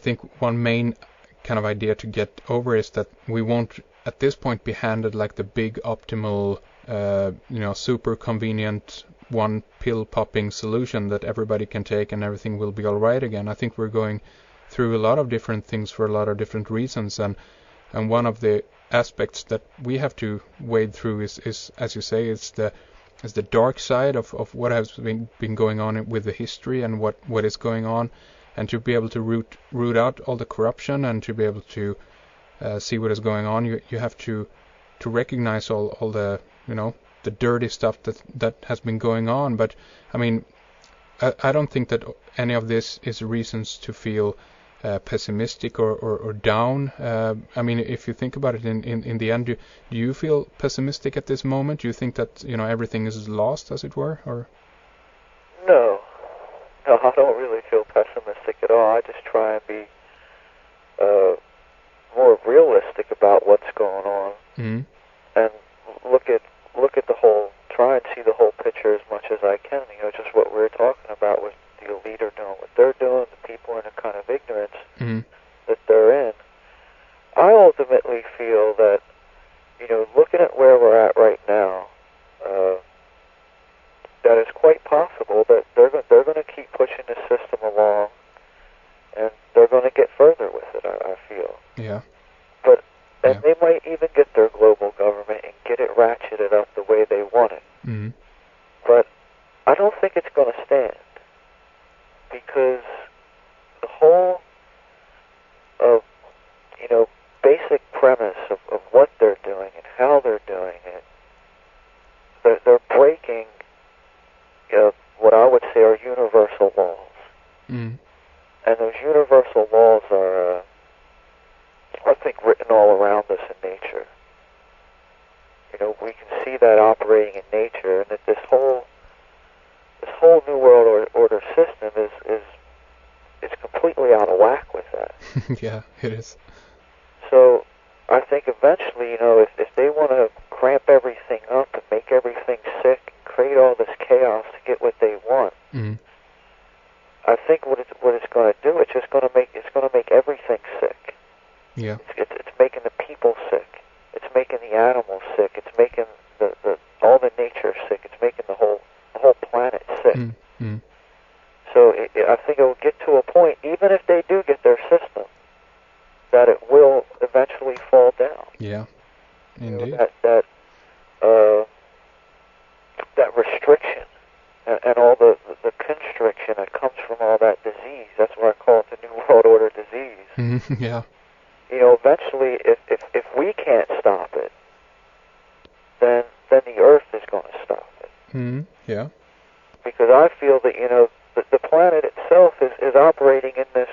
think one main kind of idea to get over is that we won't at this point be handed like the big optimal, super convenient one pill popping solution that everybody can take and everything will be all right again. I think we're going through a lot of different things for a lot of different reasons, and one of the aspects that we have to wade through is as you say, is the dark side of what has been going on with the history and what is going on, and to be able to root out all the corruption and to be able to see what is going on, you have to recognize all the the dirty stuff that has been going on. But I mean, I don't think that any of this is reasons to feel pessimistic or down. I mean, if you think about it, in the end, do you feel pessimistic at this moment? Do you think that everything is lost, as it were, or? No, I don't really feel pessimistic at all. I just try and be more realistic about what's going on, and look at the whole. Try and see the whole picture as much as I can. Just what we were talking about with the elite are doing what they're doing, the people in a kind of ignorance that they're in. I ultimately feel that, looking at where we're at right now, that it's quite possible that they're going to keep pushing the system along, and they're going to get further with it. I feel. Yeah. And they might even get their global government and get it ratcheted up the way they want it. But I don't think it's going to stand, because the whole basic premise of what they're doing and how they're doing it, they're breaking what I would say are universal laws. And those universal laws are, I think, written all around us in nature. We can see that operating in nature, and that this whole New World Order system is completely out of whack with that. Yeah, it is. So I think eventually, if they want to cramp everything up and make everything sick, and create all this chaos to get what they want, I think what it's going to do, it's going to make everything sick. Yeah. It's making the people sick. It's making the animals sick. It's making all the nature sick. It's making the whole planet sick. So I think it will get to a point, even if they do get their system, that it will eventually fall down. Yeah, indeed. That restriction and all the constriction that comes from all that disease. That's why I call it the New World Order disease. Yeah. Eventually, if we can't stop it, then the Earth is going to stop it. Yeah. Because I feel that the planet itself is operating in this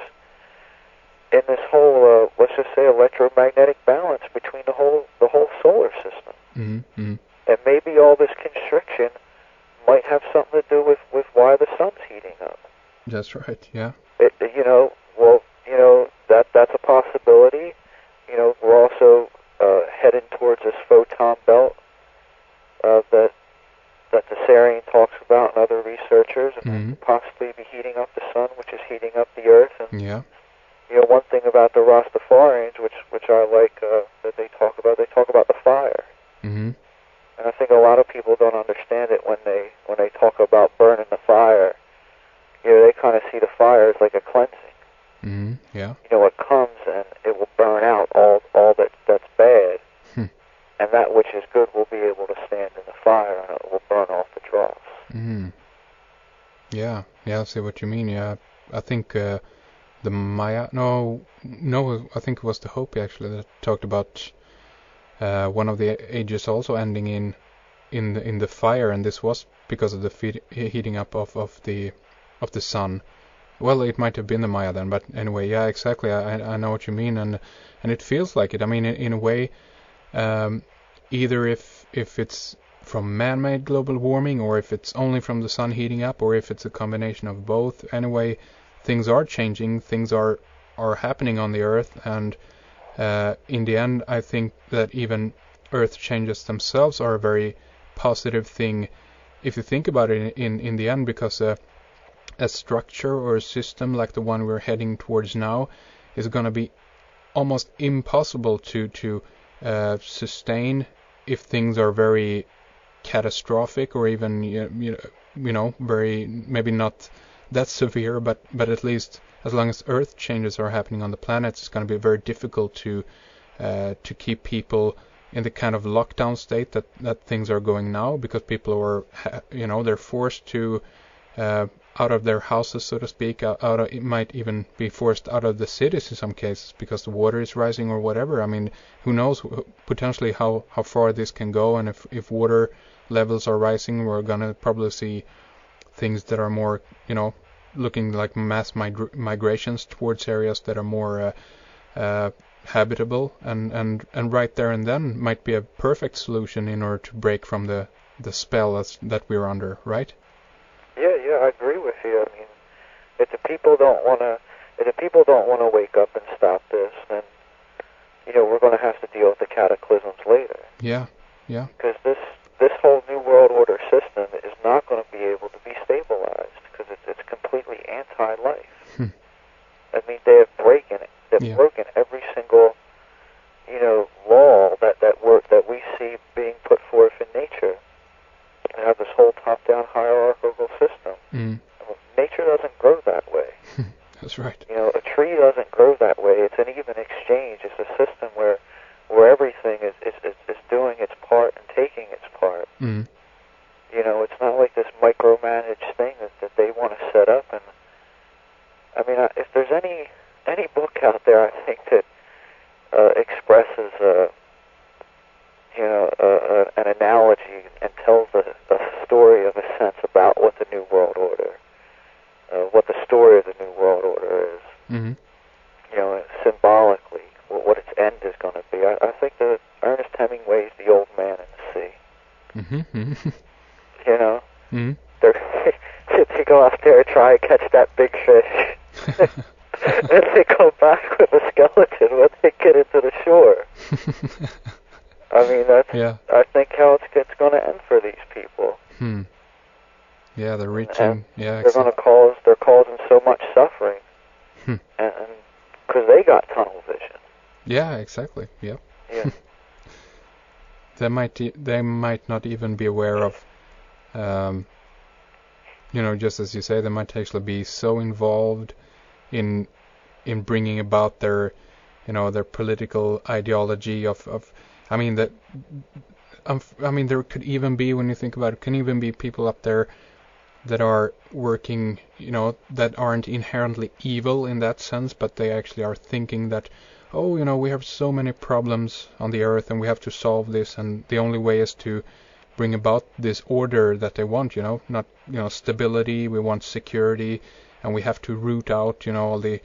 whole let's just say electromagnetic balance between the whole solar system. And maybe all this constriction might have something to do with why the sun's heating up. That's right. Yeah. That's a possibility. We're also heading towards this photon belt that the Sarian talks about and other researchers, and possibly be heating up the sun, which is heating up the Earth. And one thing about the Rastafarians, which I like that they talk about the fire. And I think a lot of people don't understand it when they talk about burning the fire. They kind of see the fire as like a cleansing. Yeah. It comes and it will burn out all that's bad, and that which is good will be able to stand in the fire, and it will burn off the dross. Yeah, I see what you mean. Yeah, I think the Maya. No, I think it was the Hopi actually that talked about one of the ages also ending in the fire, and this was because of the heating up of the sun. Well, it might have been the Maya then, but anyway, yeah, exactly. I know what you mean, and it feels like it. I mean, in a way, either if it's from man-made global warming, or if it's only from the sun heating up, or if it's a combination of both. Anyway, things are changing. Things are happening on the Earth, and in the end, I think that even Earth changes themselves are a very positive thing, if you think about it in the end, because a structure or a system like the one we're heading towards now is going to be almost impossible to sustain if things are very catastrophic, or even very, maybe not that severe, but at least as long as Earth changes are happening on the planet, it's going to be very difficult to keep people in the kind of lockdown state that things are going now, because people are they're forced to out of their houses, so to speak. It might even be forced out of the cities in some cases because the water is rising or whatever. I mean, who knows potentially how far this can go, and if water levels are rising, we're gonna probably see things that are more, looking like mass migrations towards areas that are more habitable, and right there and then might be a perfect solution in order to break from the spell that we're under, right? Yeah, I agree with you. I mean, if the people don't want to wake up and stop this, then we're going to have to deal with the cataclysms later. Yeah. Because this whole New World Order system is not going to be able to be stabilized because it's completely anti-life. I mean, they have broken every single law that we see being put forth in nature. They have this whole top-down hierarchical system. Nature doesn't grow that way. That's right. A tree doesn't grow that way. It's an even exchange. It's a system where everything is doing its part and taking its part. It's not like this micromanaged thing that they want to set up. And I mean, if there's any book out there, I think that expresses an analogy and tells a story of a sense about what the New World Order, what the story of the New World Order is. Symbolically, what its end is going to be. I think that Ernest Hemingway's The Old Man in the Sea. They go out there and try and catch that big fish. And they come back with a skeleton when they get into the shore. I mean, I think how it's going to end for these people. Yeah, they're reaching. They're causing so much suffering, and because they got tunnel vision. Yeah, exactly. Yeah. They might not even be aware of, just as you say, they might actually be so involved in bringing about their political ideology of. I mean there could even be, when you think about it, can even be people up there that are working, that aren't inherently evil in that sense, but they actually are thinking that, we have so many problems on the earth and we have to solve this, and the only way is to bring about this order that they want, not, stability, we want security, and we have to root out, all the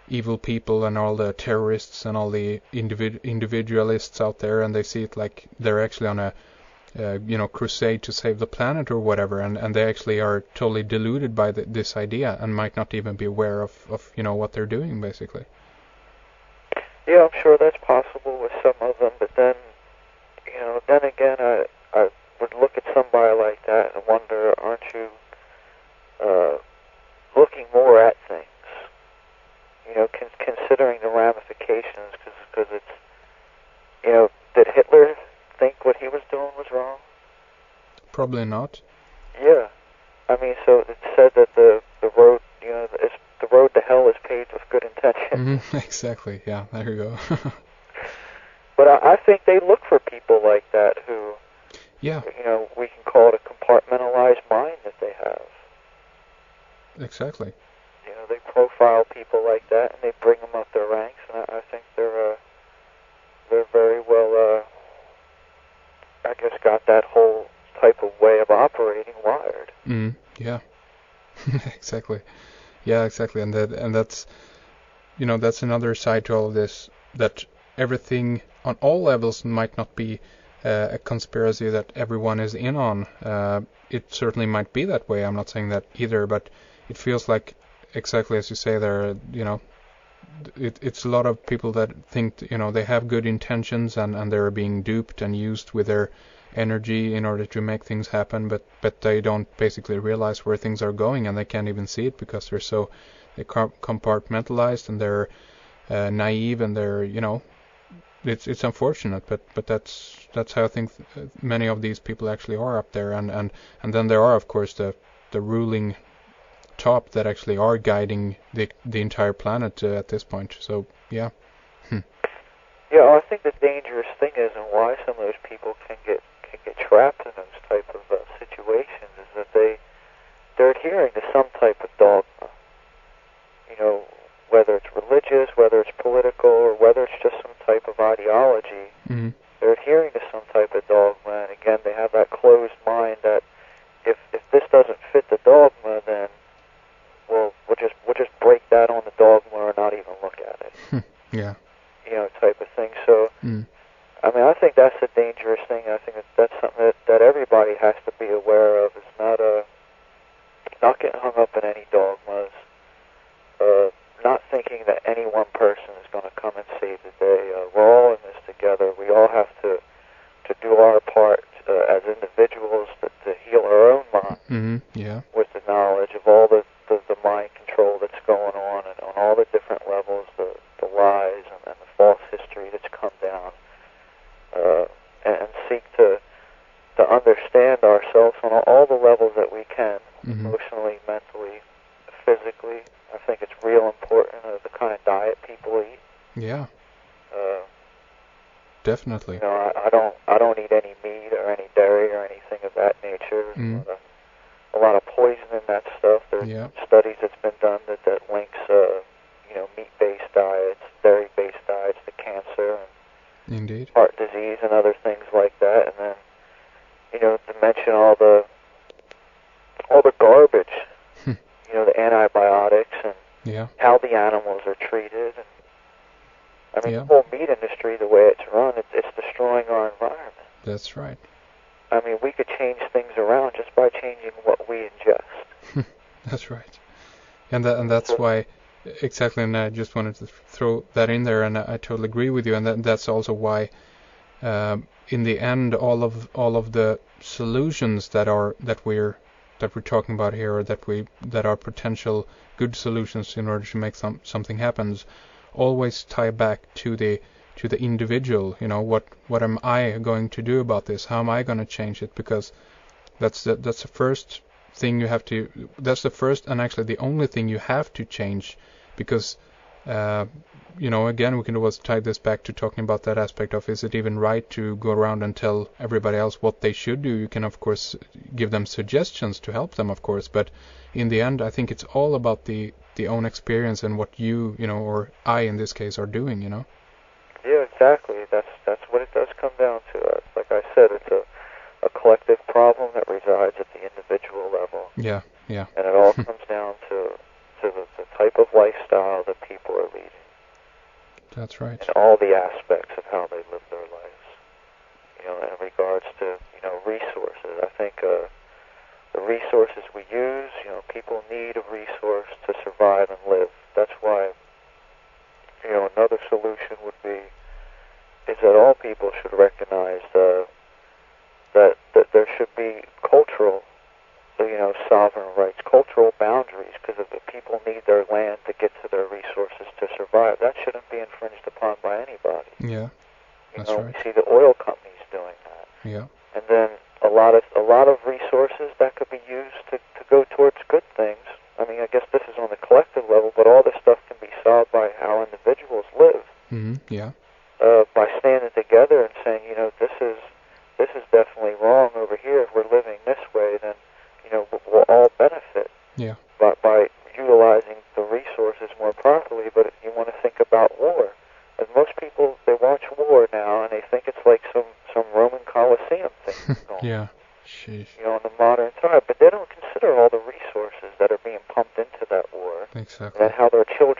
evil people and all the terrorists and all the individualists out there, and they see it like they're actually on a crusade to save the planet or whatever, and they actually are totally deluded by this idea and might not even be aware of what they're doing, basically. Yeah, I'm sure that's possible with some of them, but then again, I would look at somebody like that and wonder, aren't you looking more at things? Considering the ramifications, because it's, did Hitler think what he was doing was wrong? Probably not. Yeah, I mean, so it said that the road, the road to hell is paved with good intention. Exactly. Yeah, there you go. But I think they look for people like that who, we can call it a compartmentalized mind that they have. Exactly. They profile people like that and they bring them up their ranks, and I think they're very well, I guess, got that whole type of way of operating wired. Yeah. Exactly. Yeah, exactly. And that's that's another side to all of this, that everything on all levels might not be a conspiracy that everyone is in on. It certainly might be that way. I'm not saying that either, but it feels like, exactly as you say there, it's a lot of people that think, they have good intentions and they're being duped and used with their energy in order to make things happen, but they don't basically realize where things are going, and they can't even see it because they're compartmentalized, and they're naive, and they're, it's unfortunate, but that's how I think many of these people actually are up there, and then there are, of course, the ruling top that actually are guiding the entire planet at this point. So yeah. Yeah, I think the dangerous thing is, and why some of those people can get trapped in those type of situations, is that they're adhering to some type of dogma. Whether it's religious, whether it's political, or whether it's just some type of ideology. Mm-hmm. They're adhering to some type of dogma, and again, they have that closed mind that if this doesn't fit the dogma, then we'll just break that on the dogma or not even look at it. Yeah. Type of thing. So, I mean, I think that's a dangerous thing. I think that's something that everybody has to be aware of. It's not getting hung up in any dogmas. Not thinking that any one person is going to come and save the day. We're all in this together. We all have to do our part as individuals to heal our own mind. Mm-hmm. Yeah. With the knowledge of all the mind control that's going on, and on all the different levels, the lies and the false history that's come down, and seek to understand ourselves on all the levels that we can, emotionally, mentally, physically. I think it's real important the kind of diet people eat. Yeah. Definitely. I don't eat any meat or any dairy or anything of that nature. A lot of poison in that stuff. There's studies that's been done that links meat-based diets, dairy-based diets to cancer and indeed heart disease and other things like that. And then to mention all the garbage. The antibiotics and how the animals are treated. And I mean, the whole meat industry, the way it's run, it's destroying our environment. That's right. I mean, we could change things around just by changing what we ingest. That's right. And that's why, exactly, and I just wanted to throw that in there, and I totally agree with you, and that's also why, in the end, all of the solutions that we're talking about here, or that are potential good solutions in order to make something happen, always tie back to the individual. What am I going to do about this? How am I going to change it? Because that's the first thing you have to. That's the first and actually the only thing you have to change, because again, we can always tie this back to talking about that aspect of, is it even right to go around and tell everybody else what they should do? You can, of course, give them suggestions to help them, of course, but in the end, I think it's all about the own experience and what you or I, in this case, are doing, Yeah, exactly. That's what it does come down to. Like I said, it's a collective problem that resides at the individual level. Yeah. And it all comes down to the type of lifestyle that people are leading. That's right. And all the aspects of how they live their lives. In regards to, resources. I think the resources we use, people need a resource to survive and live. That's why, another solution would be is that all people should recognize that there should be cultural, sovereign rights, cultural boundaries, because if the people need their land to get to their resources to survive, that shouldn't be infringed upon by anybody. Yeah, that's right. We see the oil companies doing that. Yeah. And then a lot of resources that could be used to go towards good things. I mean, I guess this is on the collective level, but all this stuff can be solved by how individuals live. Yeah. By standing together and saying, this is definitely wrong over here. If we're living this way, then we'll all benefit. Yeah. By utilizing the resources more properly. But if you want to think about war, and most people, they watch war now and they think it's like some Roman Colosseum thing going. Yeah. Sheesh. In the modern time, but they don't consider all the resources that are being pumped into that war. Exactly. And how their children